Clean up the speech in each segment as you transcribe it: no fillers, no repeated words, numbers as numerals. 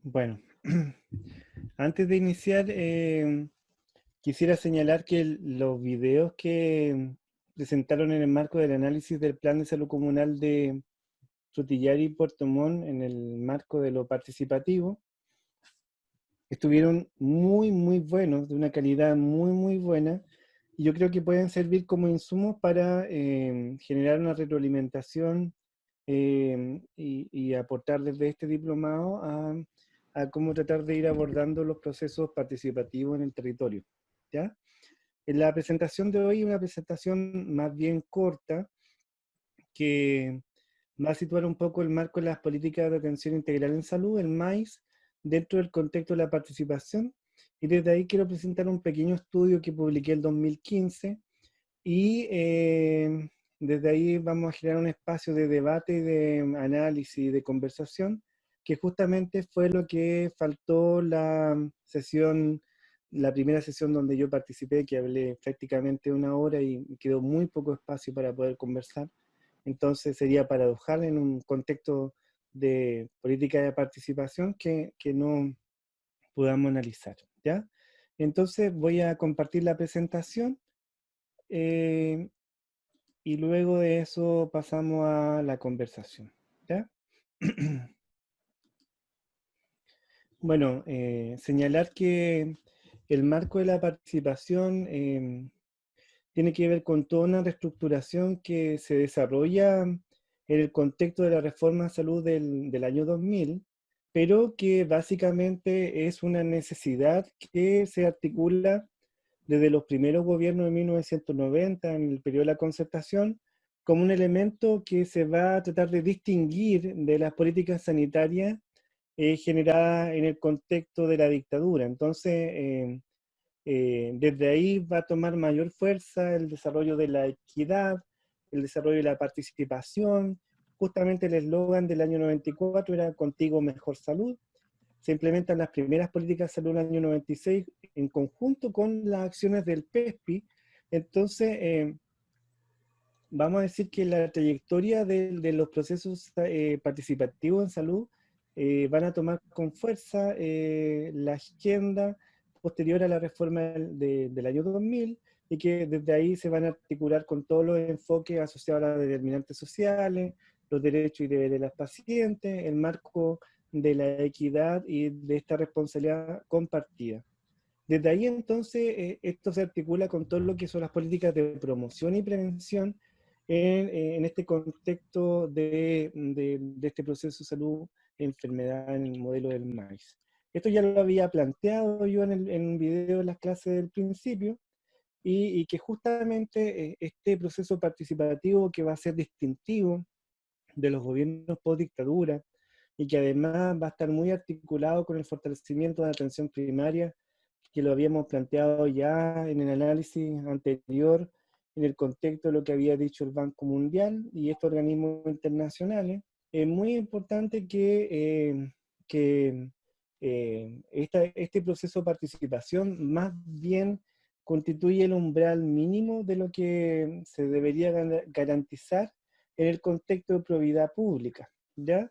Bueno, antes de iniciar, quisiera señalar que los videos que presentaron en el marco del análisis del Plan de Salud Comunal de Frutillar y Puerto Montt, en el marco de lo participativo, estuvieron muy buenos, de una calidad muy buena, y yo creo que pueden servir como insumos para generar una retroalimentación y aportar desde este diplomado a cómo tratar de ir abordando los procesos participativos en el territorio, ¿ya? En la presentación de hoy, una presentación más bien corta, que va a situar un poco el marco de las políticas de atención integral en salud, el MAIS, dentro del contexto de la participación. Y desde ahí quiero presentar un pequeño estudio que publiqué el 2015 y desde ahí vamos a generar un espacio de debate, de análisis, de conversación, que justamente fue lo que faltó la primera sesión donde yo participé, que hablé prácticamente una hora y quedó muy poco espacio para poder conversar. Entonces sería paradojal en un contexto de política de participación que no podamos analizar, ¿ya? Entonces voy a compartir la presentación eh, y luego de eso pasamos a la conversación, ¿ya? Bueno, señalar que el marco de la participación tiene que ver con toda una reestructuración que se desarrolla en el contexto de la reforma de salud del año 2000, pero que básicamente es una necesidad que se articula desde los primeros gobiernos de 1990, en el periodo de la concertación, como un elemento que se va a tratar de distinguir de las políticas sanitarias generadas en el contexto de la dictadura. Entonces, desde ahí va a tomar mayor fuerza el desarrollo de la equidad, el desarrollo de la participación. Justamente el eslogan del año 94 era Contigo Mejor Salud. Se implementan las primeras políticas de salud en el año 96 en conjunto con las acciones del PESPI. Entonces, vamos a decir que la trayectoria de los procesos participativos en salud van a tomar con fuerza la agenda posterior a la reforma del año 2000 y que desde ahí se van a articular con todos los enfoques asociados a las determinantes sociales, los derechos y deberes de las pacientes, el marco de la equidad y de esta responsabilidad compartida. Desde ahí entonces esto se articula con todo lo que son las políticas de promoción y prevención en este contexto de este proceso de salud, enfermedad en el modelo del MAIS. Esto ya lo había planteado yo en un video de las clases del principio y que justamente este proceso participativo que va a ser distintivo de los gobiernos post dictadura y que además va a estar muy articulado con el fortalecimiento de la atención primaria que lo habíamos planteado ya en el análisis anterior, en el contexto de lo que había dicho el Banco Mundial y estos organismos internacionales. Es muy importante que este proceso de participación más bien constituye el umbral mínimo de lo que se debería garantizar en el contexto de probidad pública, ¿ya?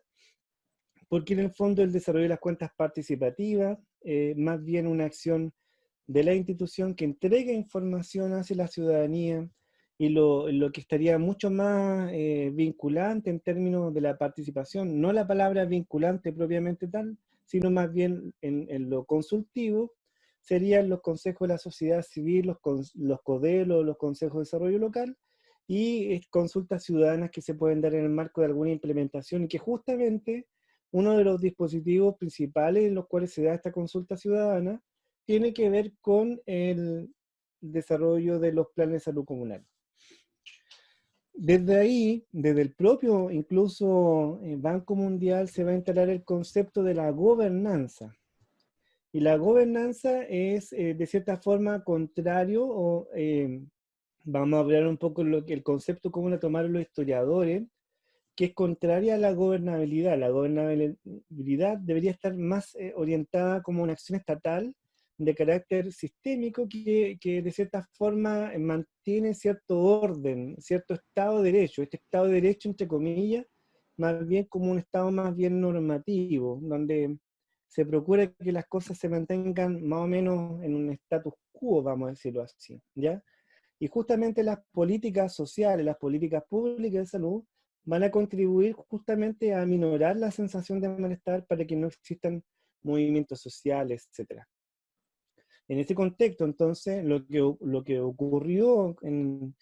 Porque en el fondo el desarrollo de las cuentas participativas, más bien una acción de la institución que entrega información hacia la ciudadanía y lo que estaría mucho más vinculante en términos de la participación, no la palabra vinculante propiamente tal, sino más bien en lo consultivo, serían los consejos de la sociedad civil, los CODELO, los consejos de desarrollo local, y consultas ciudadanas que se pueden dar en el marco de alguna implementación y que justamente uno de los dispositivos principales en los cuales se da esta consulta ciudadana tiene que ver con el desarrollo de los planes de salud comunal. Desde ahí, desde el propio incluso Banco Mundial, se va a instalar el concepto de la gobernanza. Y la gobernanza es, de cierta forma, contrario, o vamos a hablar un poco el concepto común a tomar los historiadores, que es contraria a la gobernabilidad. La gobernabilidad debería estar más orientada como una acción estatal de carácter sistémico que de cierta forma mantiene cierto orden, cierto Estado de Derecho. Este Estado de Derecho, entre comillas, más bien como un Estado más bien normativo, donde se procura que las cosas se mantengan más o menos en un status quo, vamos a decirlo así, ¿ya? Y justamente las políticas sociales, las políticas públicas de salud, van a contribuir justamente a minorar la sensación de malestar para que no existan movimientos sociales, etcétera. En este contexto, entonces, lo que ocurrió en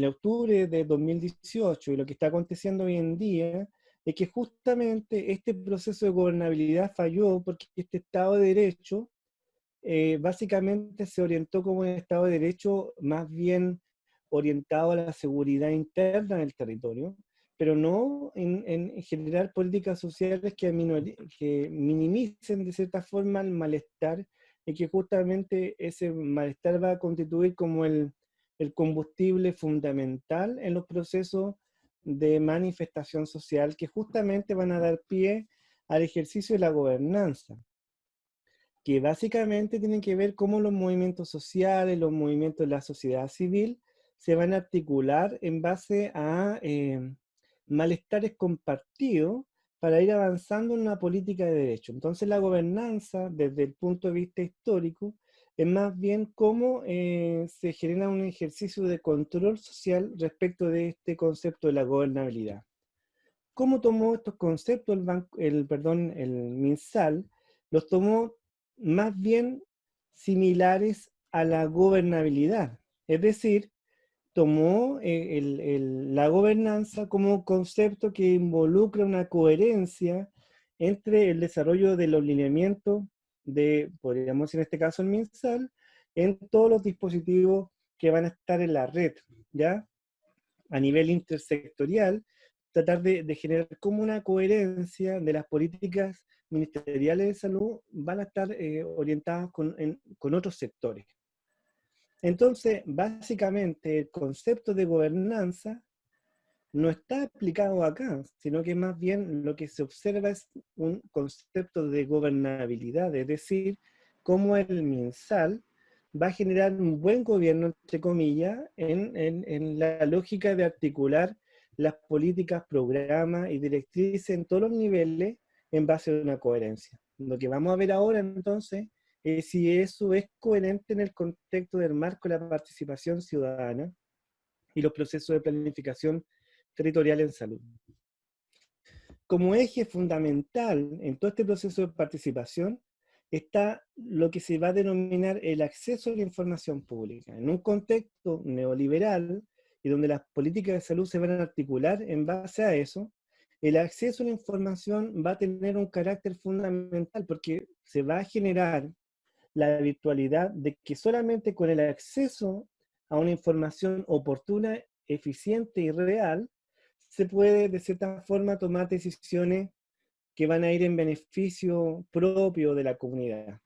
octubre de 2018 y lo que está aconteciendo hoy en día es que justamente este proceso de gobernabilidad falló porque este Estado de Derecho básicamente se orientó como un Estado de Derecho más bien orientado a la seguridad interna del territorio, pero no en generar políticas sociales que minimicen de cierta forma el malestar y que justamente ese malestar va a constituir como el combustible fundamental en los procesos de manifestación social que justamente van a dar pie al ejercicio de la gobernanza, que básicamente tienen que ver cómo los movimientos sociales, los movimientos de la sociedad civil se van a articular en base a malestares compartidos para ir avanzando en una política de derecho. Entonces la gobernanza, desde el punto de vista histórico, es más bien cómo se genera un ejercicio de control social respecto de este concepto de la gobernabilidad. ¿Cómo tomó estos conceptos el MinSal? Los tomó más bien similares a la gobernabilidad. Es decir, tomó la gobernanza como concepto que involucra una coherencia entre el desarrollo de los lineamientos de, podríamos decir en este caso el MinSal, en todos los dispositivos que van a estar en la red, ¿ya? A nivel intersectorial, tratar de generar como una coherencia de las políticas ministeriales de salud van a estar orientadas con otros sectores. Entonces, básicamente, el concepto de gobernanza no está aplicado acá, sino que más bien lo que se observa es un concepto de gobernabilidad, es decir, cómo el MinSal va a generar un buen gobierno, entre comillas, en la lógica de articular las políticas, programas y directrices en todos los niveles en base a una coherencia. Lo que vamos a ver ahora entonces es si eso es coherente en el contexto del marco de la participación ciudadana y los procesos de planificación territorial en salud. Como eje fundamental en todo este proceso de participación está lo que se va a denominar el acceso a la información pública. En un contexto neoliberal y donde las políticas de salud se van a articular en base a eso, el acceso a la información va a tener un carácter fundamental porque se va a generar la virtualidad de que solamente con el acceso a una información oportuna, eficiente y real, se puede de cierta forma tomar decisiones que van a ir en beneficio propio de la comunidad.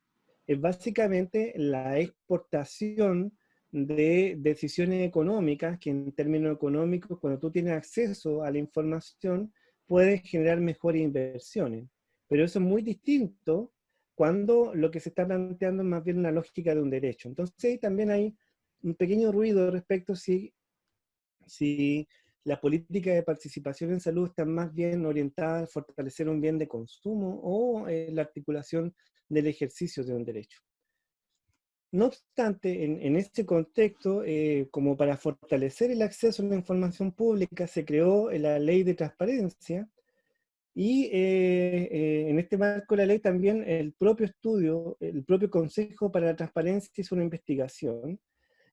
Es básicamente la exportación de decisiones económicas que en términos económicos, cuando tú tienes acceso a la información, puedes generar mejores inversiones. Pero eso es muy distinto cuando lo que se está planteando es más bien una lógica de un derecho. Entonces también hay un pequeño ruido respecto si las políticas de participación en salud están más bien orientadas a fortalecer un bien de consumo o la articulación del ejercicio de un derecho. No obstante, en este contexto, como para fortalecer el acceso a la información pública, se creó la Ley de Transparencia y en este marco de la ley también el propio estudio, el propio Consejo para la Transparencia hizo una investigación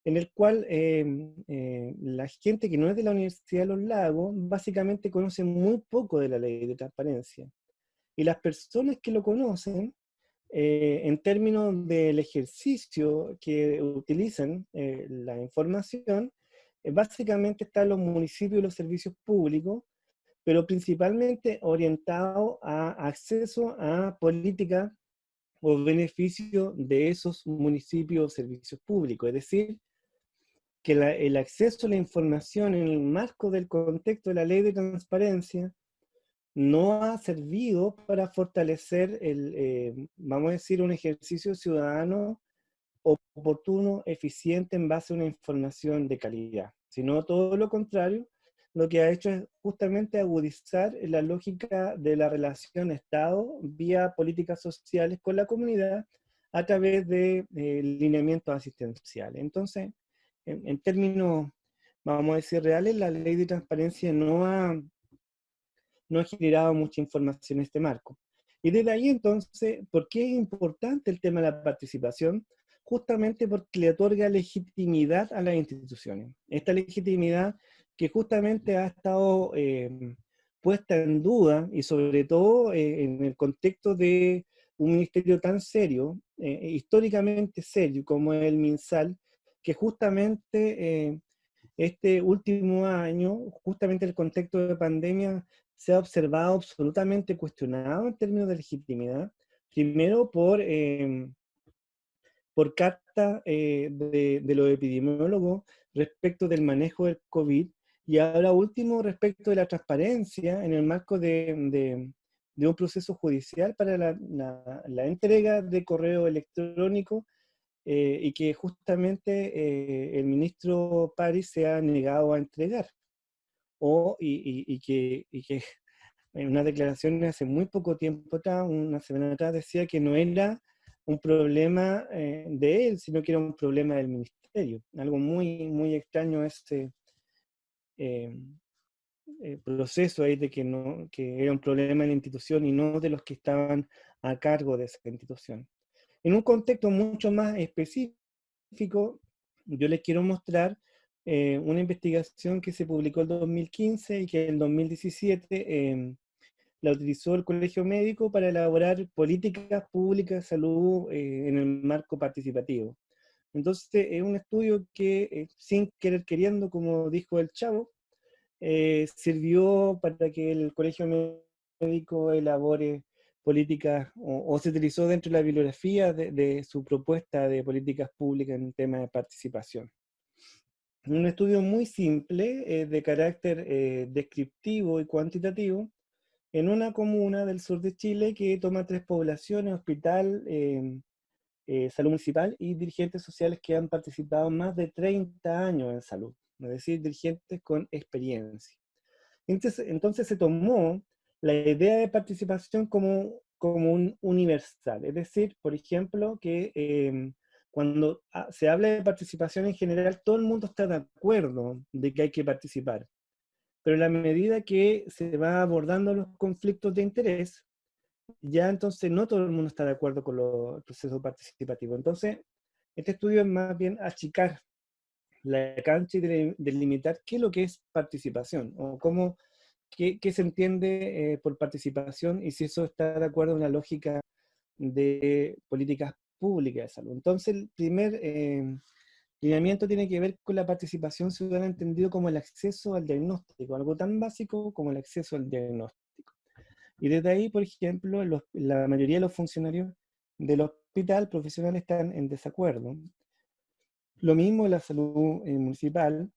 en el cual la gente que no es de la Universidad de los Lagos básicamente conoce muy poco de la ley de transparencia. Y las personas que lo conocen, en términos del ejercicio que utilizan la información, básicamente están los municipios y los servicios públicos, pero principalmente orientado a acceso a políticas o beneficios de esos municipios o servicios públicos. Es decir, que el acceso a la información en el marco del contexto de la ley de transparencia no ha servido para fortalecer vamos a decir, un ejercicio ciudadano oportuno, eficiente en base a una información de calidad, sino todo lo contrario, lo que ha hecho es justamente agudizar la lógica de la relación Estado vía políticas sociales con la comunidad a través de lineamientos asistenciales. Entonces, en términos, vamos a decir, reales, la ley de transparencia no ha generado mucha información en este marco. Y desde ahí entonces, ¿por qué es importante el tema de la participación? Justamente porque le otorga legitimidad a las instituciones. Esta legitimidad que justamente ha estado puesta en duda y sobre todo en el contexto de un ministerio tan serio, históricamente serio como es el MinSal, que justamente este último año, justamente en el contexto de pandemia, se ha observado absolutamente cuestionado en términos de legitimidad, primero por carta de los epidemiólogos respecto del manejo del COVID, y ahora último respecto de la transparencia en el marco de un proceso judicial para la entrega de correo electrónico, y que justamente el ministro París se ha negado a entregar, y que en una declaración hace muy poco tiempo atrás, una semana atrás, decía que no era un problema de él, sino que era un problema del ministerio. Algo muy, muy extraño ese eh, proceso ahí de que era un problema de la institución y no de los que estaban a cargo de esa institución. En un contexto mucho más específico, yo les quiero mostrar una investigación que se publicó en 2015 y que en 2017 la utilizó el Colegio Médico para elaborar políticas públicas de salud en el marco participativo. Entonces, es un estudio que, sin querer queriendo, como dijo el Chavo, sirvió para que el Colegio Médico elabore políticas, o se utilizó dentro de la bibliografía de su propuesta de políticas públicas en temas de participación. Un estudio muy simple, de carácter descriptivo y cuantitativo, en una comuna del sur de Chile que toma 3 poblaciones: hospital, salud municipal y dirigentes sociales que han participado más de 30 años en salud, es decir, dirigentes con experiencia. Entonces se tomó la idea de participación como un universal, es decir, por ejemplo, que cuando se habla de participación en general, todo el mundo está de acuerdo de que hay que participar, pero en la medida que se va abordando los conflictos de interés, ya entonces no todo el mundo está de acuerdo con el proceso participativo. Entonces, este estudio es más bien achicar la cancha y delimitar qué es lo que es participación, o qué se entiende por participación, y si eso está de acuerdo en una lógica de políticas públicas de salud. Entonces, el primer lineamiento tiene que ver con la participación ciudadana, entendido como el acceso al diagnóstico, algo tan básico como el acceso al diagnóstico. Y desde ahí, por ejemplo, la mayoría de los funcionarios del hospital profesional están en desacuerdo. Lo mismo en la salud municipal.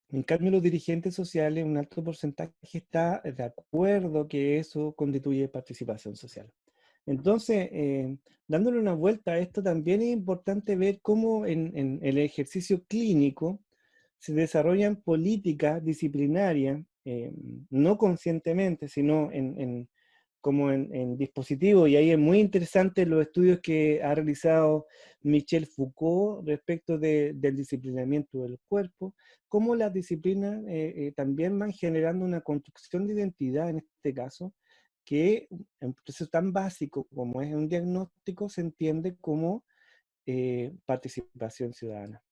En cambio, los dirigentes sociales, un alto porcentaje está de acuerdo que eso constituye participación social. Entonces, dándole una vuelta a esto, también es importante ver cómo en el ejercicio clínico se desarrollan políticas disciplinarias, no conscientemente, sino como en dispositivos, y ahí es muy interesante los estudios que ha realizado Michel Foucault respecto del disciplinamiento del cuerpo, cómo las disciplinas también van generando una construcción de identidad, en este caso, que en un proceso tan básico como es un diagnóstico se entiende como participación ciudadana.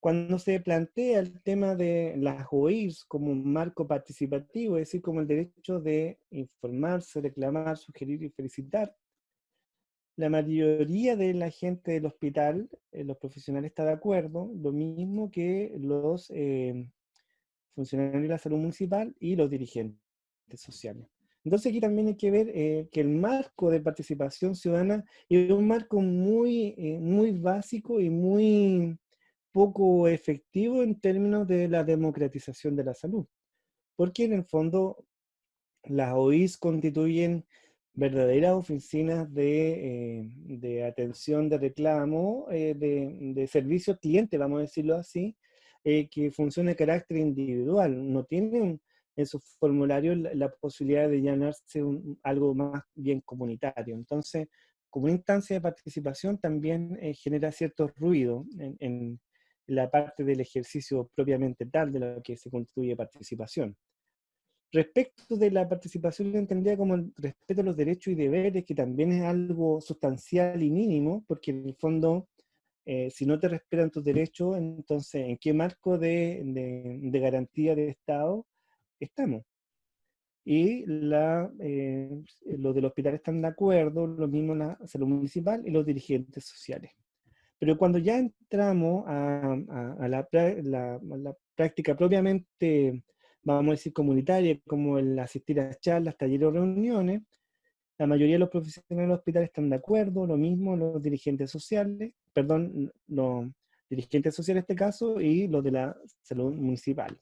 Cuando se plantea el tema de las OIRs como un marco participativo, es decir, como el derecho de informarse, reclamar, sugerir y felicitar, la mayoría de la gente del hospital, los profesionales, está de acuerdo, lo mismo que los funcionarios de la salud municipal y los dirigentes sociales. Entonces aquí también hay que ver que el marco de participación ciudadana es un marco muy básico y muy poco efectivo en términos de la democratización de la salud, porque en el fondo las OIs constituyen verdaderas oficinas de atención de reclamo, de servicio al cliente, vamos a decirlo así, que funciona de carácter individual. No tienen en sus formularios la posibilidad de llenarse algo más bien comunitario. Entonces, como una instancia de participación también genera cierto ruido en la parte del ejercicio propiamente tal de lo que se constituye participación. Respecto de la participación entendida como el respeto a los derechos y deberes, que también es algo sustancial y mínimo, porque en el fondo, si no te respetan tus derechos, entonces, ¿en qué marco de garantía de Estado estamos? Y los del hospital están de acuerdo, lo mismo la salud municipal y los dirigentes sociales. Pero cuando ya entramos a la práctica propiamente, vamos a decir, comunitaria, como el asistir a charlas, talleres o reuniones, la mayoría de los profesionales del hospital están de acuerdo, lo mismo los dirigentes sociales, perdón, los dirigentes sociales en este caso, y los de la salud municipal.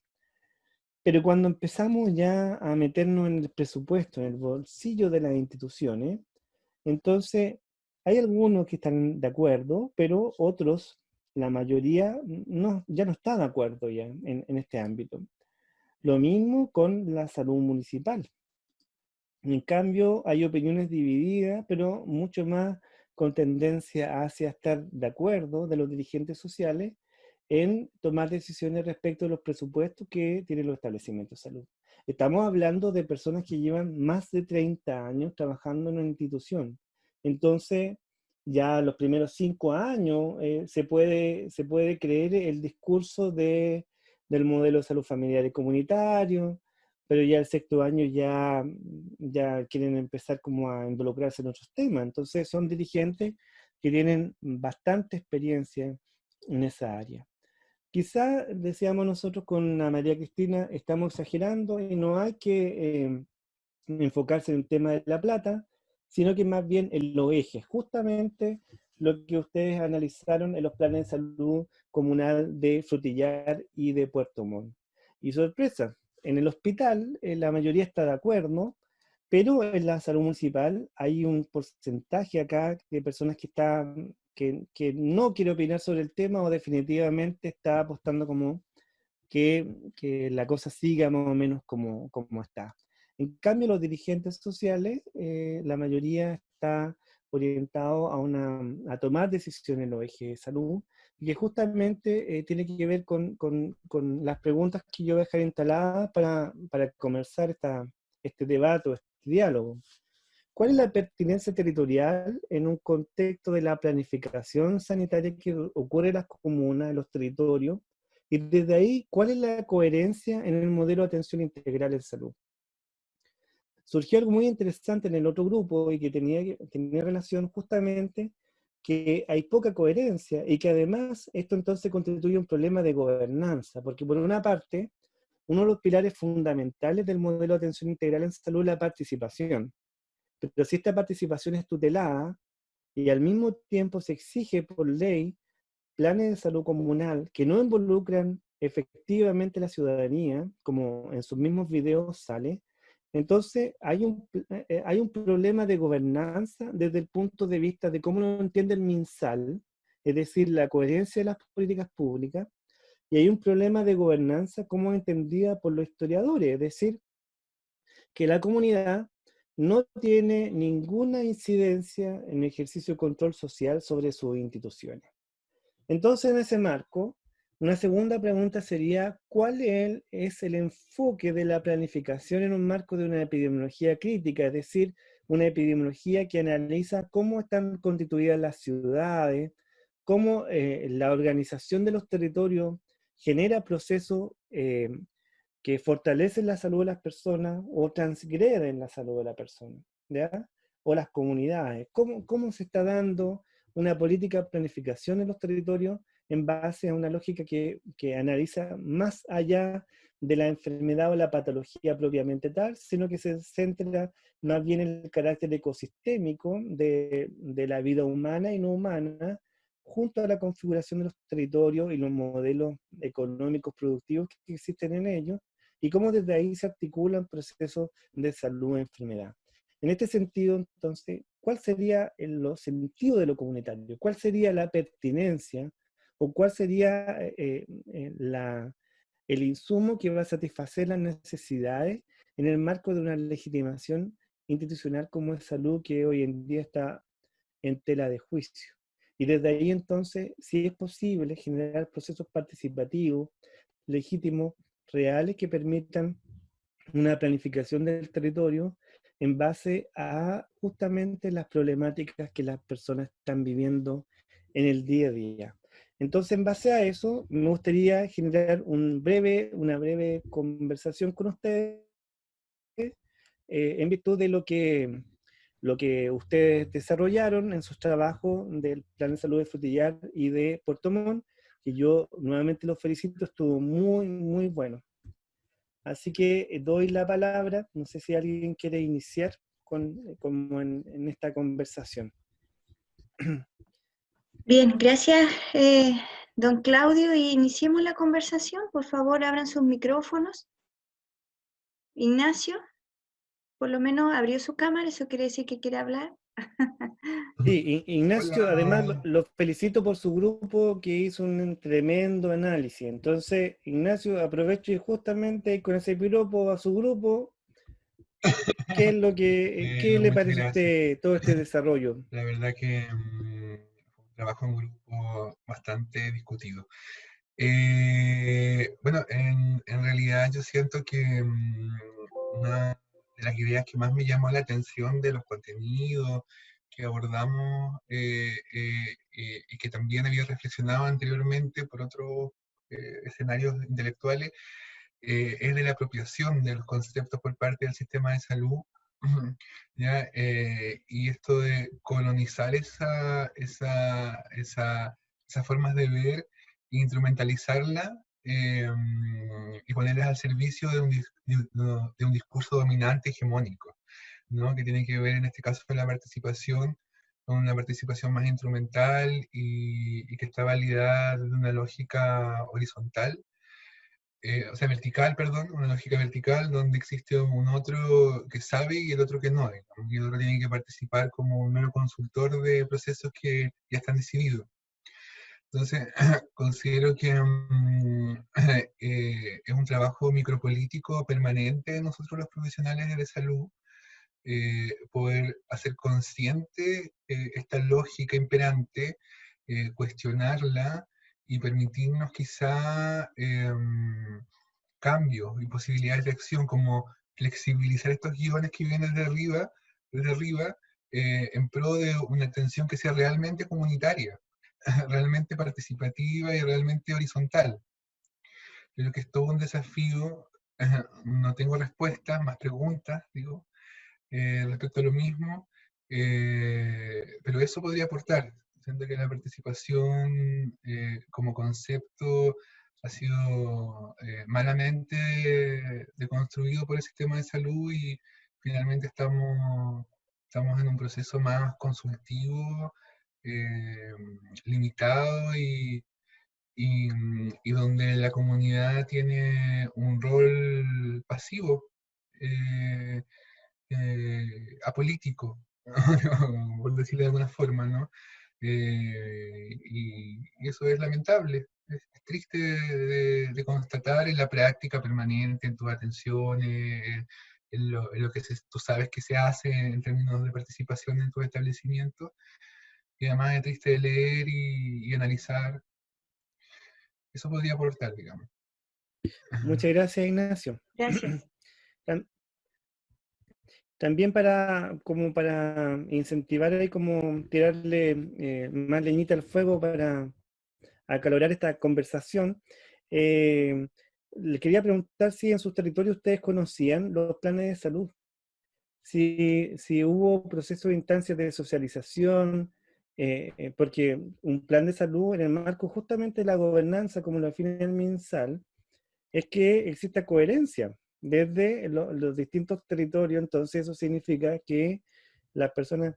Pero cuando empezamos ya a meternos en el presupuesto, en el bolsillo de las instituciones, entonces hay algunos que están de acuerdo, pero otros, la mayoría, no, ya no está de acuerdo ya en este ámbito. Lo mismo con la salud municipal. En cambio, hay opiniones divididas, pero mucho más con tendencia hacia estar de acuerdo de los dirigentes sociales en tomar decisiones respecto a los presupuestos que tienen los establecimientos de salud. Estamos hablando de personas que llevan más de 30 años trabajando en una institución. Entonces, ya los primeros 5 años se puede creer el discurso del modelo de salud familiar y comunitario, pero ya el sexto año ya quieren empezar como a involucrarse en otros temas. Entonces son dirigentes que tienen bastante experiencia en esa área. Quizá, decíamos nosotros con la María Cristina, estamos exagerando y no hay que enfocarse en el tema de la plata, sino que más bien en los ejes, justamente lo que ustedes analizaron en los planes de salud comunal de Frutillar y de Puerto Montt. Y sorpresa, en el hospital la mayoría está de acuerdo, pero en la salud municipal hay un porcentaje acá de personas que no quiere opinar sobre el tema o definitivamente está apostando como que la cosa siga más o menos como está. En cambio, los dirigentes sociales, la mayoría está orientado a tomar decisiones en los ejes de salud, y que justamente tiene que ver con las preguntas que yo voy a dejar instaladas para comenzar este debate o este diálogo. ¿Cuál es la pertinencia territorial en un contexto de la planificación sanitaria que ocurre en las comunas, en los territorios? Y desde ahí, ¿cuál es la coherencia en el modelo de atención integral en salud? Surgió algo muy interesante en el otro grupo y que tenía relación justamente que hay poca coherencia y que además esto entonces constituye un problema de gobernanza, porque por una parte, uno de los pilares fundamentales del modelo de atención integral en salud es la participación. Pero si esta participación es tutelada y al mismo tiempo se exige por ley planes de salud comunal que no involucran efectivamente a la ciudadanía, como en sus mismos videos sale, entonces hay un problema de gobernanza desde el punto de vista de cómo lo entiende el MinSal, es decir, la coherencia de las políticas públicas, y hay un problema de gobernanza como entendida por los historiadores, es decir, que la comunidad no tiene ninguna incidencia en el ejercicio de control social sobre sus instituciones. Entonces, en ese marco, una segunda pregunta sería, ¿cuál es el enfoque de la planificación en un marco de una epidemiología crítica? Es decir, una epidemiología que analiza cómo están constituidas las ciudades, cómo la organización de los territorios genera procesos que fortalecen la salud de las personas o transgreden la salud de la persona, ¿ya? O las comunidades. ¿Cómo se está dando una política de planificación en los territorios en base a una lógica que analiza más allá de la enfermedad o la patología propiamente tal, sino que se centra más bien en el carácter ecosistémico de la vida humana y no humana, junto a la configuración de los territorios y los modelos económicos productivos que existen en ellos, y cómo desde ahí se articulan procesos de salud y enfermedad. En este sentido, entonces, ¿cuál sería el sentido de lo comunitario? ¿Cuál sería la pertinencia o cuál sería el insumo que va a satisfacer las necesidades en el marco de una legitimación institucional como es salud, que hoy en día está en tela de juicio? Y desde ahí entonces, si es posible generar procesos participativos, legítimos, reales, que permitan una planificación del territorio en base a justamente las problemáticas que las personas están viviendo en el día a día. Entonces, en base a eso, me gustaría generar una breve conversación con ustedes en virtud de lo que ustedes desarrollaron en sus trabajos del Plan de Salud de Frutillar y de Puerto Montt, que yo nuevamente los felicito, estuvo muy, muy bueno. Así que doy la palabra, no sé si alguien quiere iniciar como en esta conversación. Bien, gracias, don Claudio. Y iniciemos la conversación. Por favor, abran sus micrófonos. Ignacio, por lo menos abrió su cámara, eso quiere decir que quiere hablar. Sí, Ignacio, además Hola. lo felicito por su grupo que hizo un tremendo análisis. Entonces, Ignacio, aprovecho y justamente con ese piropo a su grupo, ¿qué le Muchas parece a gracias. usted todo este desarrollo? La verdad que fue un trabajo en grupo bastante discutido. Bueno, en realidad yo siento que una de las ideas que más me llamó la atención de los contenidos que abordamos y que también había reflexionado anteriormente por otros escenarios intelectuales, es de la apropiación de los conceptos por parte del sistema de salud, ¿ya? Y esto de colonizar esas formas de ver, e instrumentalizarla y ponerlas al servicio de un discurso dominante hegemónico, ¿no? Que tiene que ver en este caso con la participación, con una participación más instrumental y que está validada desde una lógica horizontal, o sea, vertical, perdón, una lógica vertical donde existe un otro que sabe y el otro que no, digamos, y el otro tiene que participar como un mero consultor de procesos que ya están decididos. Entonces, considero que es un trabajo micropolítico permanente de nosotros los profesionales de salud, poder hacer consciente esta lógica imperante, cuestionarla y permitirnos quizá cambios y posibilidades de acción, como flexibilizar estos guiones que vienen desde arriba, en pro de una atención que sea realmente comunitaria, realmente participativa y realmente horizontal. Creo que es todo un desafío, no tengo respuestas, más preguntas, digo, respecto a lo mismo, pero eso podría aportar. Siento que la participación como concepto ha sido malamente deconstruido por el sistema de salud y finalmente estamos en un proceso más consultivo, eh, limitado y donde la comunidad tiene un rol pasivo. eh, Apolítico, por decirlo de alguna forma, ¿no? Y eso es lamentable, es triste de constatar en la práctica permanente, en tus atenciones, en lo que tú sabes que se hace en términos de participación en tu establecimiento, y además es triste de leer y analizar. Eso podría aportar, digamos. Muchas gracias, Ignacio. Gracias. También como para incentivar y como tirarle más leñita al fuego para acalorar esta conversación, le quería preguntar si en sus territorios ustedes conocían los planes de salud, si hubo procesos de instancias de socialización, porque un plan de salud en el marco justamente de la gobernanza, como lo define el MinSal, es que exista coherencia desde los distintos territorios. Entonces eso significa que las personas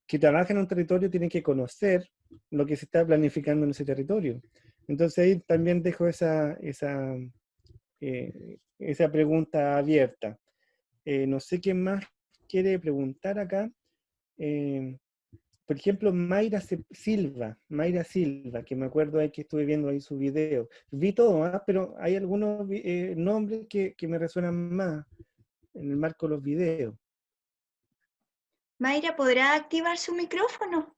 que trabajan en un territorio tienen que conocer lo que se está planificando en ese territorio. Entonces ahí también dejo esa pregunta abierta. No sé quién más quiere preguntar acá. Por ejemplo, Mayra Silva, que me acuerdo ahí que estuve viendo ahí su video. Vi todo, pero hay algunos nombres que me resuenan más en el marco de los videos. Mayra, ¿podrá activar su micrófono?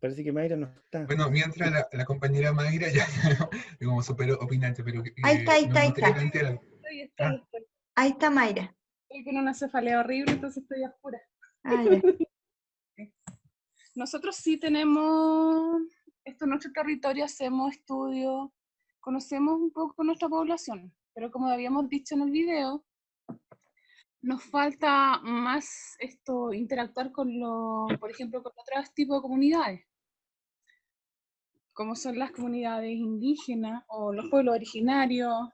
Parece que Mayra no está. Bueno, mientras la compañera Mayra ya como súper opinante, pero Ahí está, ahí está, nos ahí gustaría está. plantear algo. Ah, Ahí está Mayra. Estoy con una cefalea horrible, entonces estoy oscura. Ah, ya. Nosotros sí tenemos, esto en nuestro territorio, hacemos estudios, conocemos un poco nuestra población, pero como habíamos dicho en el video, nos falta más interactuar con por ejemplo, con otros tipos de comunidades, como son las comunidades indígenas o los pueblos originarios,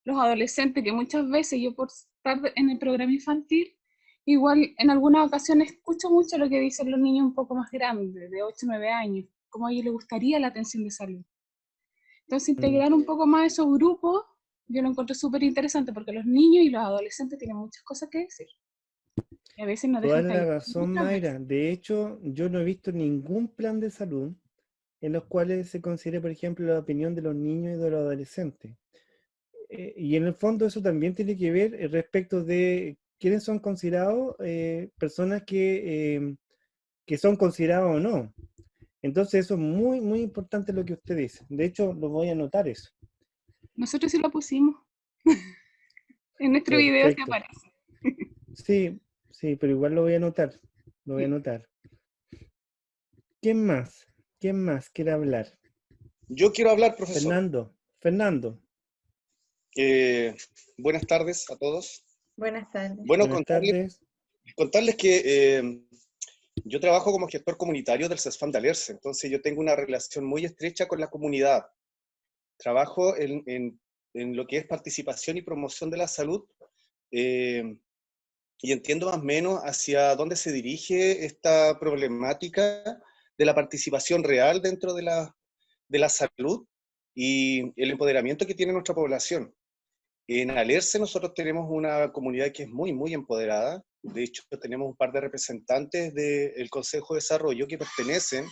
los adolescentes, que muchas veces yo por estar en el programa infantil, igual en algunas ocasiones escucho mucho lo que dicen los niños un poco más grandes, de 8 o 9 años, cómo a ellos les gustaría la atención de salud. Entonces integrar un poco más esos grupos, yo lo encontré súper interesante porque los niños y los adolescentes tienen muchas cosas que decir. Y a veces nos Toda dejan la caer. razón, Mayra. De hecho, yo no he visto ningún plan de salud en los cuales se considere, por ejemplo, la opinión de los niños y de los adolescentes. Y en el fondo eso también tiene que ver respecto de quiénes son considerados personas que son considerados o no. Entonces eso es muy, muy importante lo que usted dice. De hecho, lo voy a anotar eso. Nosotros sí lo pusimos. En nuestro video se Perfecto. aparece. Sí, sí, pero igual lo voy a anotar. Lo voy a anotar. ¿Quién más? ¿Quién más quiere hablar? Yo quiero hablar, profesor. Fernando. Buenas tardes a todos. Buenas tardes. Bueno, Buenas tardes. contarles que yo trabajo como gestor comunitario del CESFAM de Alerce, entonces yo tengo una relación muy estrecha con la comunidad. Trabajo en lo que es participación y promoción de la salud, y entiendo más o menos hacia dónde se dirige esta problemática de la participación real dentro de la salud y el empoderamiento que tiene nuestra población. En Alerce nosotros tenemos una comunidad que es muy, muy empoderada. De hecho, tenemos un par de representantes del Consejo de Desarrollo que pertenecen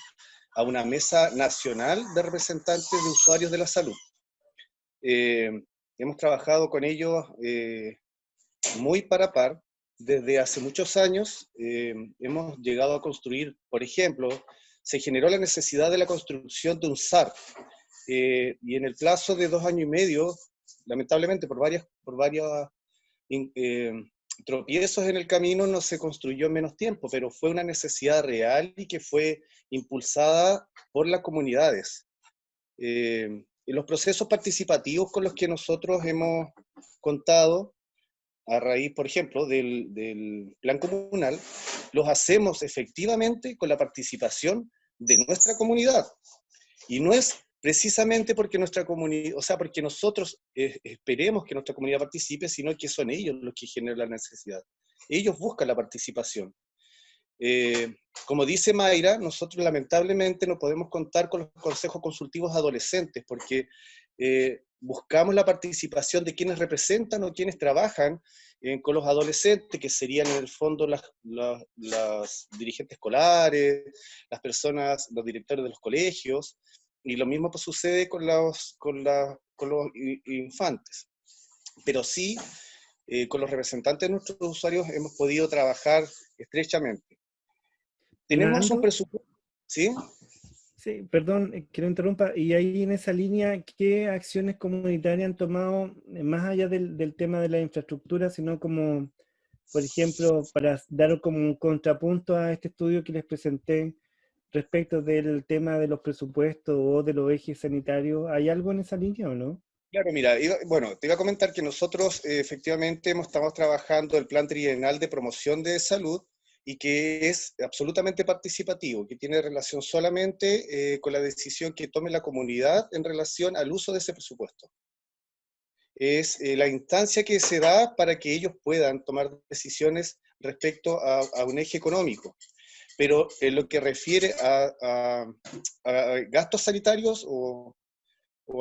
a una mesa nacional de representantes de usuarios de la salud. Hemos trabajado con ellos muy para par. Desde hace muchos años hemos llegado a construir, por ejemplo, se generó la necesidad de la construcción de un SAR, y en el plazo de 2 años y medio, lamentablemente por varios tropiezos en el camino, no se construyó en menos tiempo, pero fue una necesidad real y que fue impulsada por las comunidades. En los procesos participativos con los que nosotros hemos contado, a raíz, por ejemplo, del plan comunal, los hacemos efectivamente con la participación de nuestra comunidad. Y no es precisamente porque nuestra comunidad, o sea, porque nosotros esperemos que nuestra comunidad participe, sino que son ellos los que generan la necesidad. Ellos buscan la participación. Como dice Mayra, nosotros lamentablemente no podemos contar con los consejos consultivos adolescentes, porque buscamos la participación de quienes representan o quienes trabajan con los adolescentes, que serían en el fondo las dirigentes escolares, las personas, los directores de los colegios, y lo mismo pues sucede con los infantes. Pero sí, con los representantes de nuestros usuarios hemos podido trabajar estrechamente. Tenemos un presupuesto, ¿sí? Sí, perdón, que lo interrumpa. Y ahí en esa línea, ¿qué acciones comunitarias han tomado, más allá del tema de la infraestructura, sino como, por ejemplo, para dar como un contrapunto a este estudio que les presenté respecto del tema de los presupuestos o de los ejes sanitarios? ¿Hay algo en esa línea o no? Claro, mira, bueno, te iba a comentar que nosotros efectivamente estamos trabajando el Plan Trienal de Promoción de Salud, y que es absolutamente participativo, que tiene relación solamente con la decisión que tome la comunidad en relación al uso de ese presupuesto. Es la instancia que se da para que ellos puedan tomar decisiones respecto a un eje económico. Pero en lo que refiere a gastos sanitarios o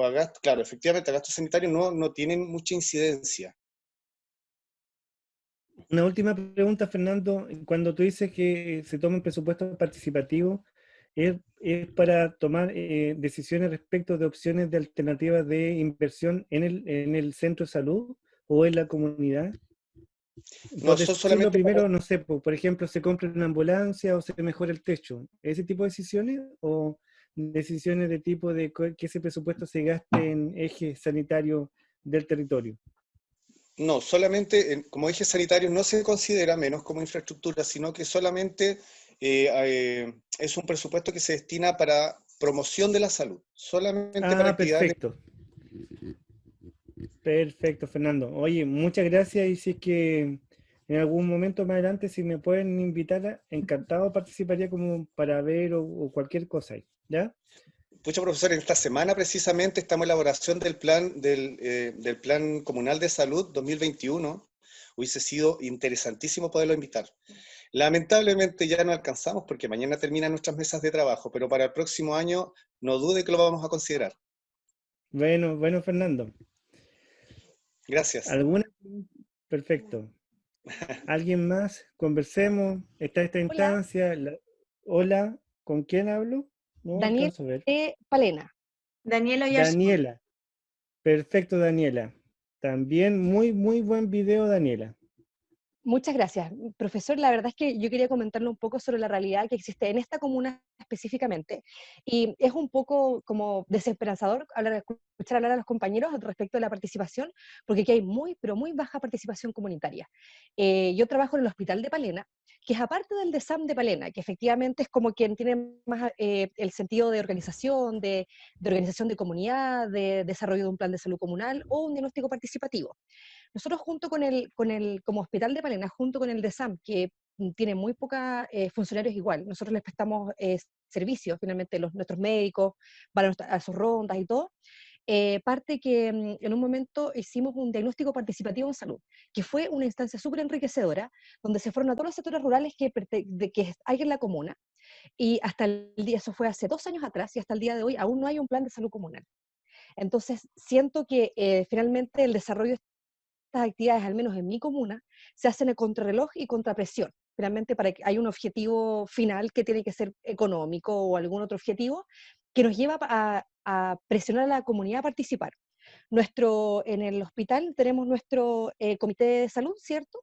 a gastos, claro, efectivamente a gastos sanitarios no tienen mucha incidencia. Una última pregunta, Fernando. Cuando tú dices que se toman presupuestos participativos, ¿es para tomar decisiones respecto de opciones de alternativas de inversión en el centro de salud o en la comunidad? No, Por son decirlo solamente para, primero, no sé, por ejemplo, se compra una ambulancia o se mejora el techo. ¿Ese tipo de decisiones o decisiones de tipo de que ese presupuesto se gaste en eje sanitario del territorio? no, solamente como eje sanitario no se considera menos como infraestructura, sino que solamente es un presupuesto que se destina para promoción de la salud, solamente para Ah, actividades. perfecto. Perfecto, Fernando. Oye, muchas gracias y si es que en algún momento más adelante, si me pueden invitar, encantado participaría como para ver o cualquier cosa ahí, ¿ya? Pucha, profesor, en esta semana precisamente estamos en elaboración del plan comunal de salud 2021. Hubiese sido interesantísimo poderlo invitar. Lamentablemente ya no alcanzamos porque mañana terminan nuestras mesas de trabajo, pero para el próximo año no dude que lo vamos a considerar. Bueno, bueno, Fernando. Gracias. ¿Alguna? Perfecto. ¿Alguien más? Conversemos. Está esta Hola, instancia. Hola, ¿con quién hablo? No Daniel alcanzo a ver. Palena. Daniela Oyarzún. Daniela. Perfecto, Daniela. También muy, muy buen video, Daniela. Muchas gracias. Profesor, la verdad es que yo quería comentarle un poco sobre la realidad que existe en esta comuna específicamente. Y es un poco como desesperanzador escuchar hablar a los compañeros respecto de la participación, porque aquí hay muy, pero muy baja participación comunitaria. Yo trabajo en el Hospital de Palena, que es aparte del DESAM de Palena, que efectivamente es como quien tiene más el sentido de organización, de organización de comunidad, de desarrollo de un plan de salud comunal o un diagnóstico participativo. Nosotros junto como Hospital de Palena, junto con el DESAM, que tiene muy pocos funcionarios igual, nosotros les prestamos servicios, finalmente nuestros médicos van a sus rondas y todo, parte que en un momento hicimos un diagnóstico participativo en salud, que fue una instancia súper enriquecedora, donde se fueron a todos los sectores rurales que hay en la comuna, y hasta el día, eso fue hace 2 años atrás, y hasta el día de hoy aún no hay un plan de salud comunal. Entonces, siento que finalmente el desarrollo estas actividades, al menos en mi comuna, se hacen a contrarreloj y contrapresión. Realmente para que hay un objetivo final que tiene que ser económico o algún otro objetivo que nos lleva a presionar a la comunidad a participar. En el hospital tenemos nuestro comité de salud, ¿cierto?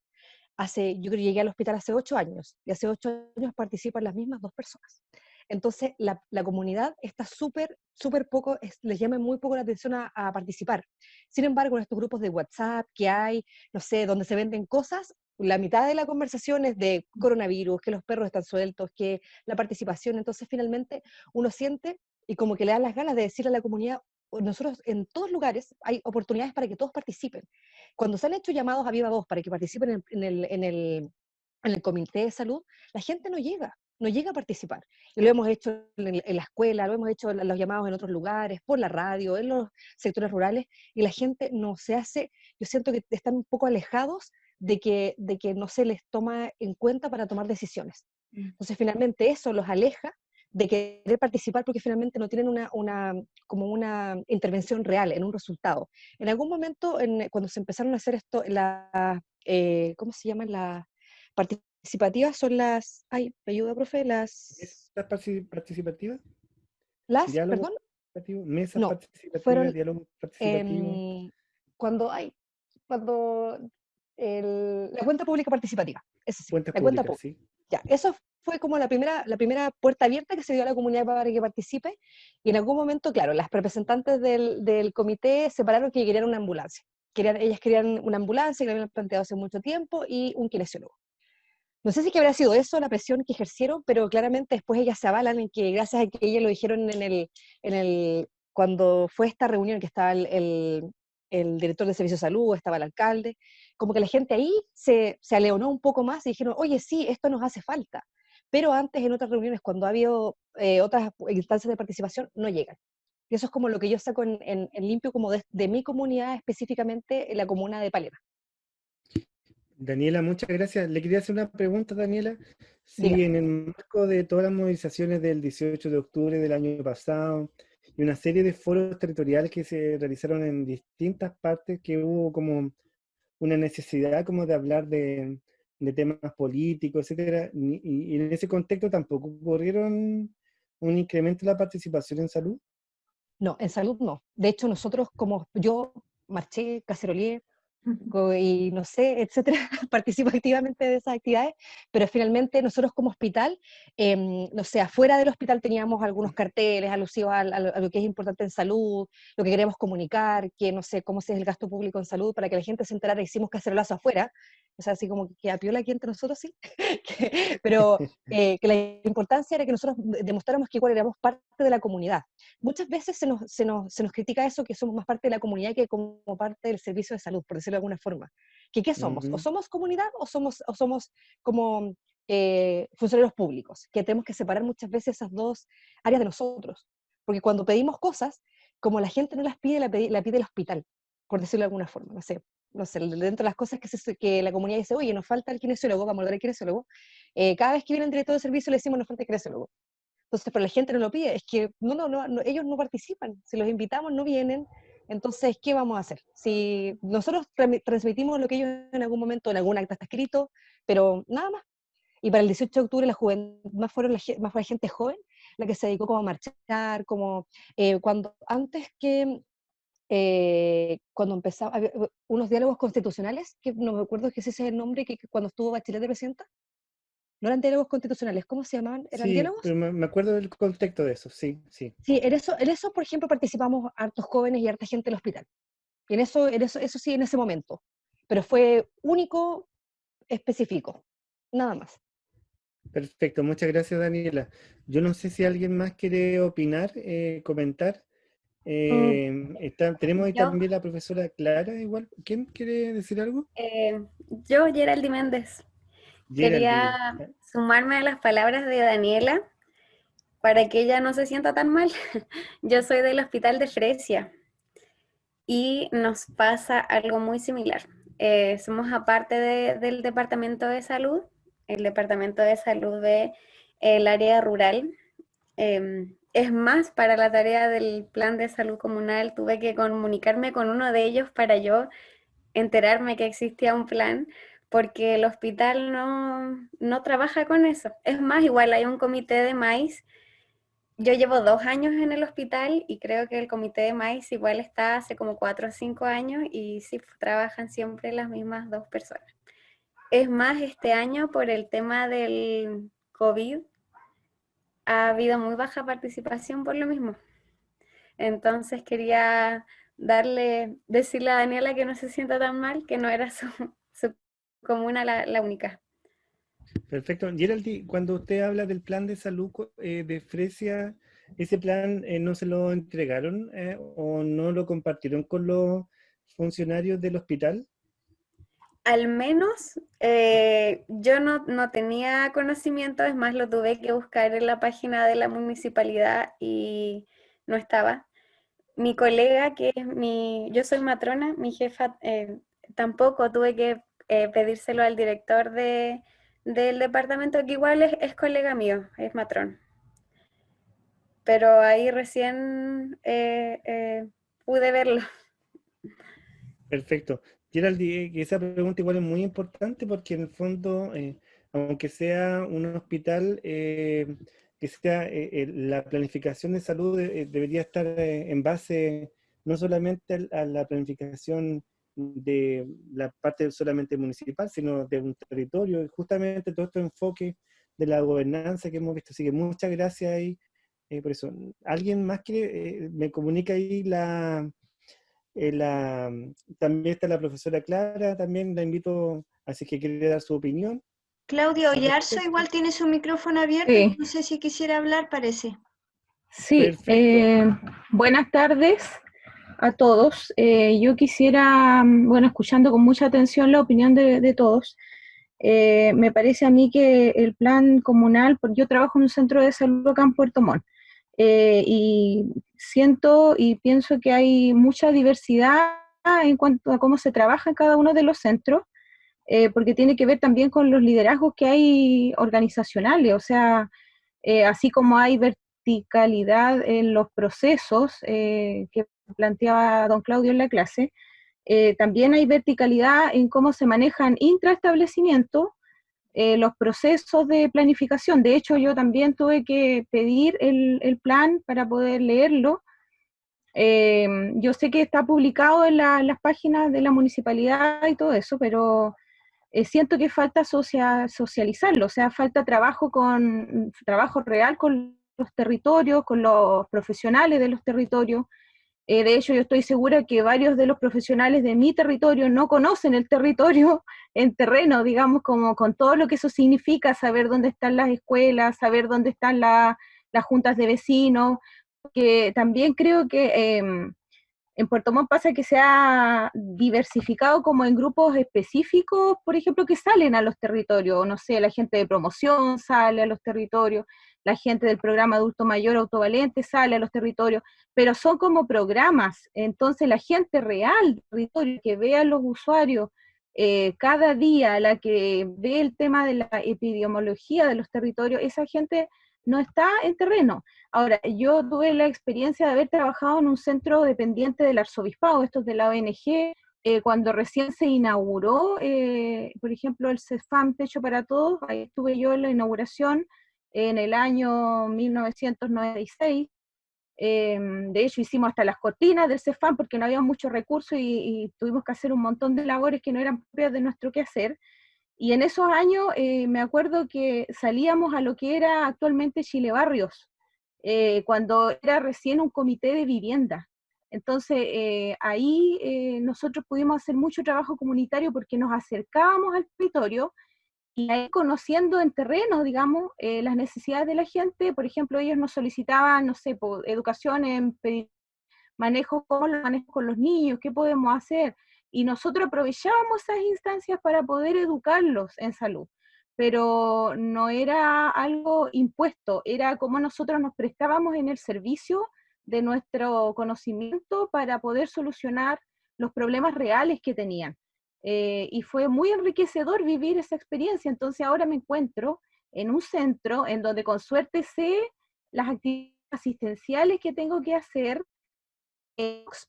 Yo creo que llegué al hospital hace 8 años y hace 8 años participan las mismas 2 personas. Entonces, la comunidad está súper poco, les llama muy poco la atención a participar. Sin embargo, en estos grupos de WhatsApp que hay, no sé, donde se venden cosas, la mitad de la conversación es de coronavirus, que los perros están sueltos, que la participación. Entonces, finalmente, uno siente y como que le dan las ganas de decirle a la comunidad, nosotros en todos lugares hay oportunidades para que todos participen. Cuando se han hecho llamados a viva voz para que participen en el comité de salud, la gente no llega a participar. Y lo hemos hecho en la escuela, lo hemos hecho en los llamados en otros lugares, por la radio, en los sectores rurales, y la gente no se hace, yo siento que están un poco alejados de que no se les toma en cuenta para tomar decisiones. Entonces, finalmente eso los aleja de querer participar porque finalmente no tienen como una intervención real en un resultado. En algún momento, cuando se empezaron a hacer esto, ¿cómo se llaman? Las participativas son ay, ¿me ayuda, profe? ¿Mesas participativas? ¿Diálogo Perdón, participativo? ¿Mesas no, participativas? fueron ¿Diálogo participativo? cuando la cuenta pública participativa, eso sí, Cuentas la cuenta públicas, pública. sí. Ya, eso fue como la primera puerta abierta que se dio a la comunidad para que participe, y en algún momento, claro, las representantes del comité separaron que querían una ambulancia. Ellas querían una ambulancia que la habían planteado hace mucho tiempo y un kinesiólogo. No sé si que habrá sido eso la presión que ejercieron, pero claramente después ellas se avalan en que gracias a que ellas lo dijeron cuando fue esta reunión que estaba el director de Servicio de Salud, estaba el alcalde, como que la gente ahí se aleonó un poco más y dijeron, oye, sí, esto nos hace falta. Pero antes en otras reuniones, cuando ha habido otras instancias de participación, no llegan. Y eso es como lo que yo saco en limpio como de mi comunidad, específicamente en la comuna de Palena. Daniela, muchas gracias. Le quería hacer una pregunta, Daniela. Si Dígame. en el marco de todas las movilizaciones del 18 de octubre del año pasado y una serie de foros territoriales que se realizaron en distintas partes, que hubo como una necesidad como de hablar de temas políticos, etcétera, y en ese contexto tampoco ocurrieron un incremento de la participación en salud. No, en salud no. De hecho, nosotros, como yo marché, caceroleé, y no sé, etcétera, participo activamente de esas actividades, pero finalmente nosotros como hospital, no sé, afuera del hospital teníamos algunos carteles alusivos a lo que es importante en salud, lo que queremos comunicar, que no sé cómo se es el gasto público en salud, para que la gente se enterara. Hicimos cacerolazo afuera, o sea, así como que a piola aquí entre nosotros, sí, pero que la importancia era que nosotros demostráramos que igual éramos parte de la comunidad. Muchas veces se nos critica eso, que somos más parte de la comunidad que como parte del servicio de salud, por decirlo de alguna forma. ¿Qué somos? ¿O somos comunidad o somos como funcionarios públicos? Que tenemos que separar muchas veces esas dos áreas de nosotros. Porque cuando pedimos cosas, como la gente no las pide, la pide el hospital, por decirlo de alguna forma. No sé, dentro de las cosas que la comunidad dice, oye, nos falta el kinesiólogo, vamos a hablar del kinesiólogo, cada vez que viene el director de servicio le decimos, nos falta el kinesiólogo. Entonces, pero la gente no lo pide, es que no, ellos no participan, si los invitamos no vienen, entonces, ¿qué vamos a hacer? Si nosotros transmitimos lo que ellos en algún momento, en algún acta está escrito, pero nada más. Y para el 18 de octubre más fue la gente joven la que se dedicó como a marchar, como cuando empezaba, había unos diálogos constitucionales, que no me acuerdo que ese es el nombre, que cuando estuvo Bachelet de presidenta, no eran diálogos constitucionales, ¿cómo se llamaban? ¿Eran Sí, diálogos? pero me acuerdo del contexto de eso, sí, sí. Sí, en eso, por ejemplo, participamos hartos jóvenes y harta gente del hospital. Y eso sí, en ese momento. Pero fue único, específico, nada más. Perfecto, muchas gracias, Daniela. Yo no sé si alguien más quiere opinar, comentar. Tenemos ahí Yo, también la profesora Clara, igual. ¿Quién quiere decir algo? yo, Geraldi Méndez, quería Geraldine. sumarme a las palabras de Daniela para que ella no se sienta tan mal. Yo soy del Hospital de Fresia y nos pasa algo muy similar. Somos aparte del Departamento de Salud, el Departamento de Salud ve el área rural. Es más, para la tarea del plan de salud comunal tuve que comunicarme con uno de ellos para yo enterarme que existía un plan, porque el hospital no trabaja con eso. Es más, igual hay un comité de maíz. Yo llevo 2 años en el hospital y creo que el comité de maíz igual está hace como 4 o 5 años y sí trabajan siempre las mismas 2 personas. Es más, este año por el tema del COVID ha habido muy baja participación por lo mismo. Entonces quería decirle a Daniela que no se sienta tan mal, que no era su comuna la única. Perfecto. Geraldine, cuando usted habla del plan de salud de Fresia, ¿ese plan no se lo entregaron o no lo compartieron con los funcionarios del hospital? Al menos yo no tenía conocimiento, es más, lo tuve que buscar en la página de la municipalidad y no estaba. Mi colega, yo soy matrona, mi jefa, tampoco tuve que pedírselo al director del departamento, que igual es colega mío, es matrón. Pero ahí recién pude verlo. Perfecto. Geraldine, esa pregunta igual es muy importante porque en el fondo, aunque sea un hospital, que sea la planificación de salud debería estar en base no solamente a la planificación de la parte solamente municipal, sino de un territorio, y justamente todo este enfoque de la gobernanza que hemos visto. Así que muchas gracias ahí por eso. ¿Alguien más quiere, me comunica ahí también está la profesora Clara, también la invito, así que quiere dar su opinión Claudio al Yarzo respecto? igual tiene su micrófono abierto, Sí, no sé si quisiera hablar, parece. sí. Perfecto. Buenas tardes a todos. Yo quisiera, bueno, escuchando con mucha atención la opinión de todos, me parece a mí que el plan comunal, porque yo trabajo en un centro de salud acá en Puerto Montt, y siento y pienso que hay mucha diversidad en cuanto a cómo se trabaja en cada uno de los centros, porque tiene que ver también con los liderazgos que hay organizacionales, o sea, así como hay verticalidad en los procesos que planteaba don Claudio en la clase, también hay verticalidad en cómo se manejan intraestablecimientos los procesos de planificación. De hecho, yo también tuve que pedir el plan para poder leerlo. Yo sé que está publicado en las páginas de la municipalidad y todo eso, pero siento que falta socializarlo, o sea, falta trabajo real con los territorios, con los profesionales de los territorios. De hecho, yo estoy segura que varios de los profesionales de mi territorio no conocen el territorio en terreno, digamos, como con todo lo que eso significa, saber dónde están las escuelas, saber dónde están las juntas de vecinos, que también creo que en Puerto Montt pasa que se ha diversificado como en grupos específicos, por ejemplo, que salen a los territorios, no sé, la gente de promoción sale a los territorios, la gente del programa adulto mayor autovalente sale a los territorios, pero son como programas, entonces la gente real del territorio que ve a los usuarios cada día, la que ve el tema de la epidemiología de los territorios, esa gente no está en terreno. Ahora, yo tuve la experiencia de haber trabajado en un centro dependiente del arzobispado, esto es de la ONG, cuando recién se inauguró, por ejemplo, el CEFAM Techo para Todos, ahí estuve yo en la inauguración en el año 1996. De hecho, hicimos hasta las cortinas del CEFAM porque no había muchos recursos y tuvimos que hacer un montón de labores que no eran propias de nuestro quehacer. Y en esos años me acuerdo que salíamos a lo que era actualmente Chile Barrios, cuando era recién un comité de vivienda. Entonces ahí nosotros pudimos hacer mucho trabajo comunitario porque nos acercábamos al territorio y ahí conociendo en terreno, digamos, las necesidades de la gente. Por ejemplo, ellos nos solicitaban, no sé, educación en manejo, cómo lo manejo con los niños, qué podemos hacer, y nosotros aprovechábamos esas instancias para poder educarlos en salud, pero no era algo impuesto, era como nosotros nos prestábamos en el servicio de nuestro conocimiento para poder solucionar los problemas reales que tenían. Y fue muy enriquecedor vivir esa experiencia. Entonces ahora me encuentro en un centro en donde con suerte sé las actividades asistenciales que tengo que hacer,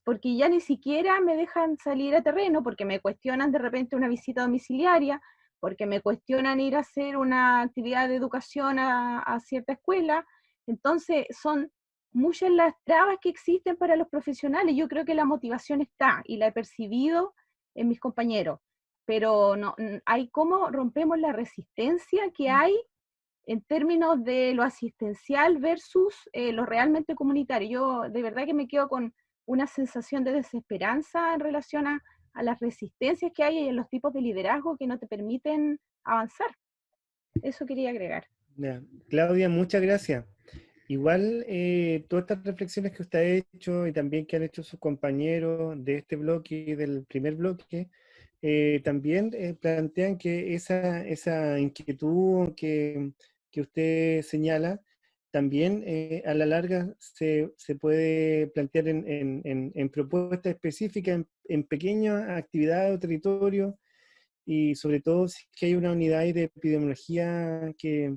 porque ya ni siquiera me dejan salir a terreno, porque me cuestionan de repente una visita domiciliaria, porque me cuestionan ir a hacer una actividad de educación a cierta escuela. Entonces son muchas las trabas que existen para los profesionales. Yo creo que la motivación está, y la he percibido en mis compañeros, pero no, hay cómo rompemos la resistencia que hay en términos de lo asistencial versus lo realmente comunitario. Yo de verdad que me quedo con una sensación de desesperanza en relación a las resistencias que hay y en los tipos de liderazgo que no te permiten avanzar. Eso quería agregar. Ya. Claudia, muchas gracias. Igual, todas estas reflexiones que usted ha hecho y también que han hecho sus compañeros de este bloque, del primer bloque, también plantean que esa inquietud que usted señala, también a la larga se puede plantear en propuestas específicas, en pequeñas actividades o territorios, y sobre todo si es que hay una unidad de epidemiología que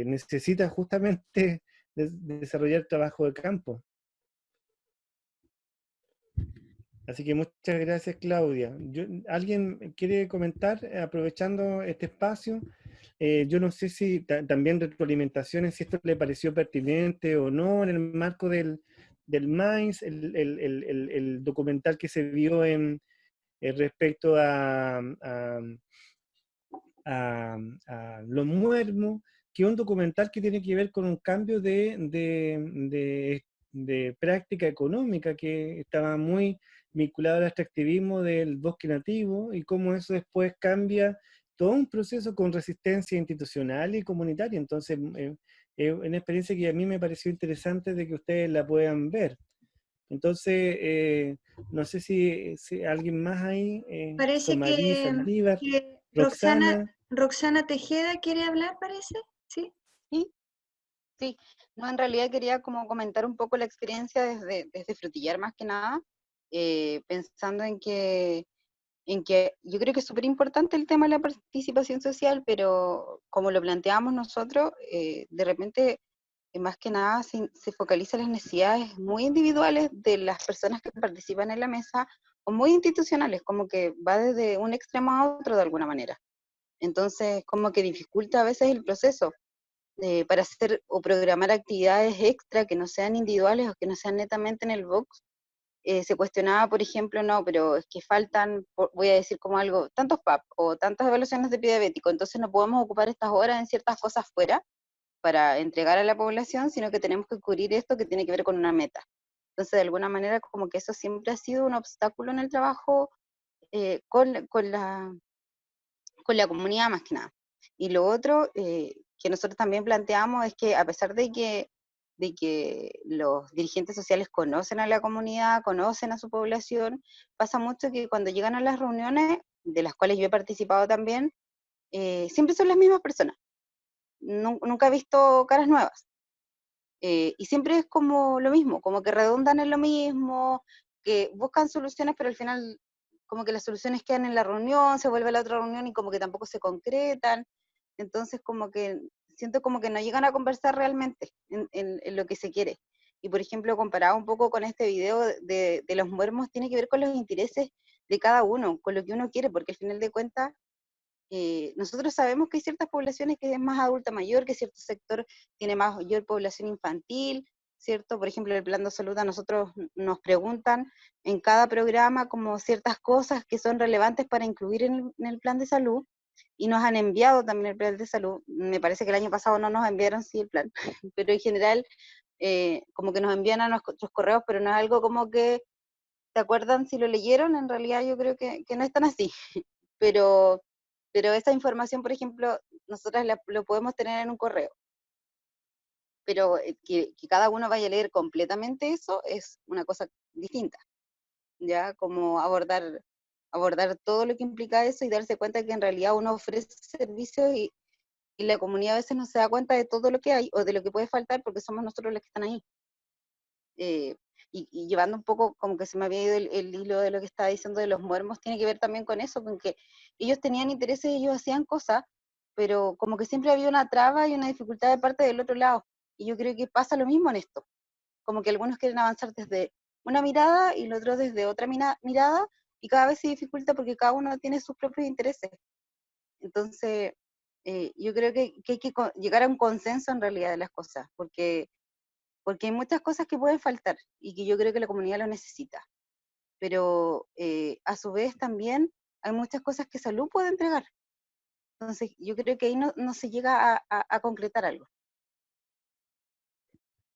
necesita justamente desarrollar trabajo de campo. Así que muchas gracias, Claudia. ¿Alguien quiere comentar, aprovechando este espacio? Yo no sé si también retroalimentaciones, si esto le pareció pertinente o no en el marco del MAIS, el documental que se vio respecto a Los Muermos, que es un documental que tiene que ver con un cambio de práctica económica que estaba muy vinculado al extractivismo del bosque nativo, y cómo eso después cambia todo un proceso con resistencia institucional y comunitaria. Entonces, es una experiencia que a mí me pareció interesante de que ustedes la puedan ver. Entonces, no sé si alguien más ahí, Parece Somalí, Saldívar, que Roxana. Roxana Tejeda quiere hablar, parece, ¿sí? Sí, sí. No, en realidad quería como comentar un poco la experiencia desde Frutillar más que nada, pensando en que yo creo que es súper importante el tema de la participación social, pero como lo planteamos nosotros, de repente, más que nada, se focaliza en las necesidades muy individuales de las personas que participan en la mesa, o muy institucionales, como que va desde un extremo a otro de alguna manera. Entonces, como que dificulta a veces el proceso para hacer o programar actividades extra que no sean individuales o que no sean netamente en el box. Se cuestionaba, por ejemplo, no, pero es que faltan, voy a decir como algo, tantos PAP o tantas evaluaciones de pie diabético, entonces no podemos ocupar estas horas en ciertas cosas fuera para entregar a la población, sino que tenemos que cubrir esto que tiene que ver con una meta. Entonces, de alguna manera, como que eso siempre ha sido un obstáculo en el trabajo con la comunidad más que nada. Y lo otro que nosotros también planteamos es que a pesar de que los dirigentes sociales conocen a la comunidad, conocen a su población, pasa mucho que cuando llegan a las reuniones, de las cuales yo he participado también, siempre son las mismas personas. Nunca he visto caras nuevas. Y siempre es como lo mismo, como que redundan en lo mismo, que buscan soluciones, pero al final como que las soluciones quedan en la reunión, se vuelve a la otra reunión y como que tampoco se concretan. Entonces como que siento como que no llegan a conversar realmente en lo que se quiere. Y por ejemplo, comparado un poco con este video de los muermos, tiene que ver con los intereses de cada uno, con lo que uno quiere, porque al final de cuentas nosotros sabemos que hay ciertas poblaciones que es más adulta mayor, que cierto sector tiene mayor población infantil, ¿cierto? Por ejemplo, el plan de salud a nosotros nos preguntan en cada programa como ciertas cosas que son relevantes para incluir en el plan de salud, y nos han enviado también el plan de salud. Me parece que el año pasado no nos enviaron sí el plan, pero en general como que nos envían a nuestros correos, pero no es algo como que se acuerdan si lo leyeron. En realidad yo creo que no es tan así, pero esa información, por ejemplo, nosotras lo podemos tener en un correo, pero que cada uno vaya a leer completamente eso es una cosa distinta, ¿ya? Como abordar todo lo que implica eso y darse cuenta que en realidad uno ofrece servicios y la comunidad a veces no se da cuenta de todo lo que hay o de lo que puede faltar porque somos nosotros los que están ahí. Y llevando un poco, como que se me había ido el hilo de lo que estaba diciendo de los muermos, tiene que ver también con eso, con que ellos tenían intereses, ellos hacían cosas, pero como que siempre había una traba y una dificultad de parte del otro lado. Y yo creo que pasa lo mismo en esto, como que algunos quieren avanzar desde una mirada y los otros desde otra mirada, y cada vez se dificulta porque cada uno tiene sus propios intereses. Entonces, yo creo que hay que llegar a un consenso en realidad de las cosas, porque hay muchas cosas que pueden faltar y que yo creo que la comunidad lo necesita, pero a su vez también hay muchas cosas que salud puede entregar. Entonces yo creo que ahí no se llega a concretar algo.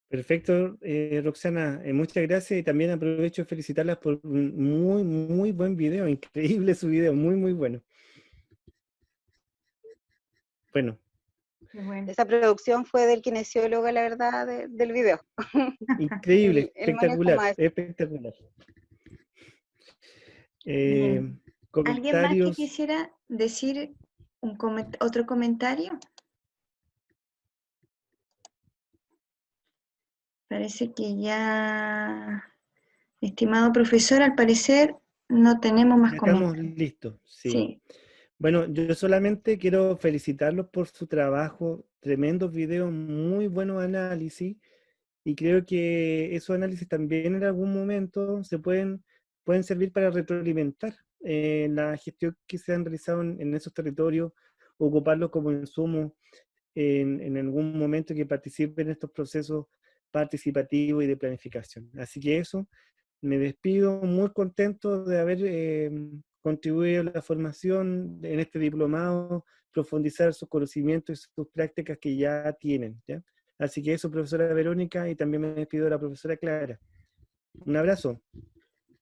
Perfecto, Roxana, muchas gracias y también aprovecho de felicitarlas por un muy, muy buen video, increíble su video, muy, muy bueno. Bueno. Bueno. Esa producción fue del kinesiólogo, la verdad, del video. Increíble, espectacular, espectacular. ¿Alguien más que Comentarios. quisiera decir otro comentario? Parece que ya, estimado profesor, al parecer no tenemos más Estamos comentarios. listos, sí. Sí. Bueno, yo solamente quiero felicitarlos por su trabajo, tremendos videos, muy buenos análisis, y creo que esos análisis también en algún momento pueden servir para retroalimentar la gestión que se han realizado en esos territorios, ocuparlos como insumo en algún momento que participen en estos procesos participativos y de planificación. Así que eso, me despido muy contento de haber contribuido a la formación en este diplomado, profundizar sus conocimientos y sus prácticas que ya tienen, ¿ya? Así que eso, profesora Verónica, y también me despido de la profesora Clara. Un abrazo.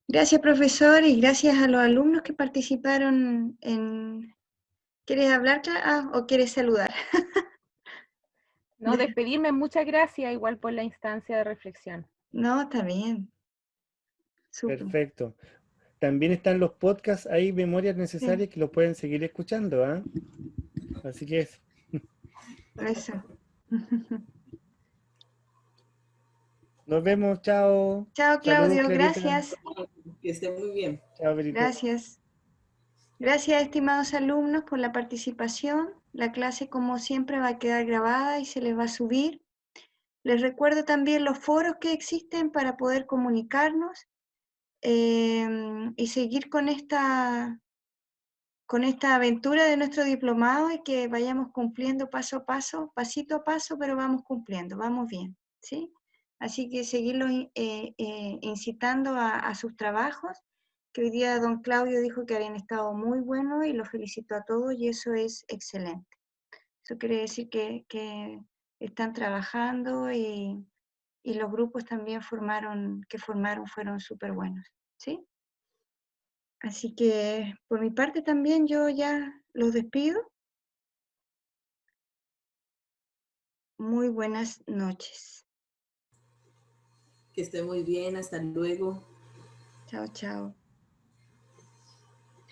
Gracias, profesor, y gracias a los alumnos que participaron en... ¿Quieres hablar, Clara, o quieres saludar? No, despedirme, muchas gracias, igual por la instancia de reflexión. No, está bien. Super. Perfecto. También están los podcasts ahí, memorias necesarias, sí, que los pueden seguir escuchando, ¿eh? Así que eso. Eso. Nos vemos, chao. Chao, Claudio, gracias. Que esté muy bien. Chao, Benito. Gracias. Gracias, estimados alumnos, por la participación. La clase, como siempre, va a quedar grabada y se les va a subir. Les recuerdo también los foros que existen para poder comunicarnos y seguir con esta con esta aventura de nuestro diplomado y que vayamos cumpliendo paso a paso, pasito a paso, pero vamos cumpliendo, vamos bien, ¿sí? Así que seguirlos incitando a sus trabajos, que hoy día don Claudio dijo que habían estado muy buenos y los felicito a todos y eso es excelente. Eso quiere decir que están trabajando y los grupos también que formaron fueron súper buenos, ¿sí? Así que por mi parte también yo ya los despido. Muy buenas noches. Que esté muy bien, hasta luego. Chao, chao.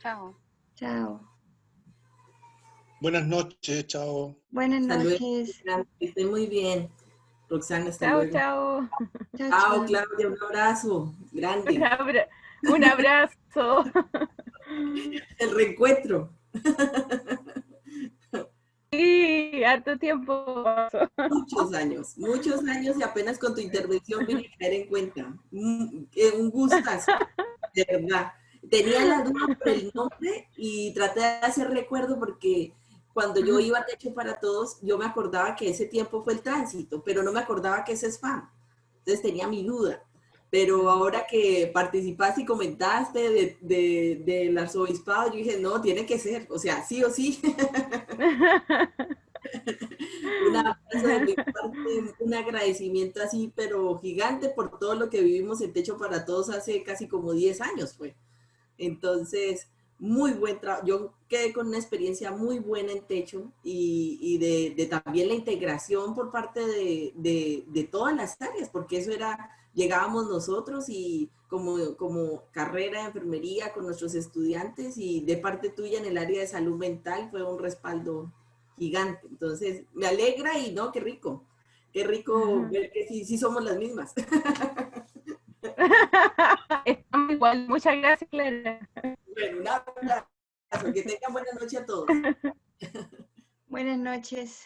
Chao. Chao. Buenas noches, chao. Buenas Hasta luego. noches. Que esté muy bien. Roxana, hasta Chao, luego. chao. Chao, Chao, chao. Claudia, un abrazo grande. Un abrazo. El reencuentro. Sí, harto tiempo pasó. Muchos años y apenas con tu intervención vine a caer en cuenta. Un gustazo, de verdad. Tenía la duda por el nombre y traté de hacer recuerdo porque cuando yo iba a Techo para Todos, yo me acordaba que ese tiempo fue el tránsito, pero no me acordaba que ese es FAM. Entonces tenía mi duda. Pero ahora que participaste y comentaste del arzobispado, yo dije, no, tiene que ser, o sea, sí o sí. Un abrazo de mi parte, un agradecimiento así, pero gigante por todo lo que vivimos en Techo para Todos hace casi como 10 años fue. Entonces, muy buen trabajo. Yo quedé con una experiencia muy buena en Techo y de también la integración por parte de todas las áreas, porque eso era, llegábamos nosotros y como carrera de enfermería con nuestros estudiantes y de parte tuya en el área de salud mental fue un respaldo gigante. Entonces, me alegra y no, qué rico ver que sí somos las mismas. Estamos igual, muchas gracias, Clara. Bueno, un abrazo, que tengan buena noche a todos. Buenas noches.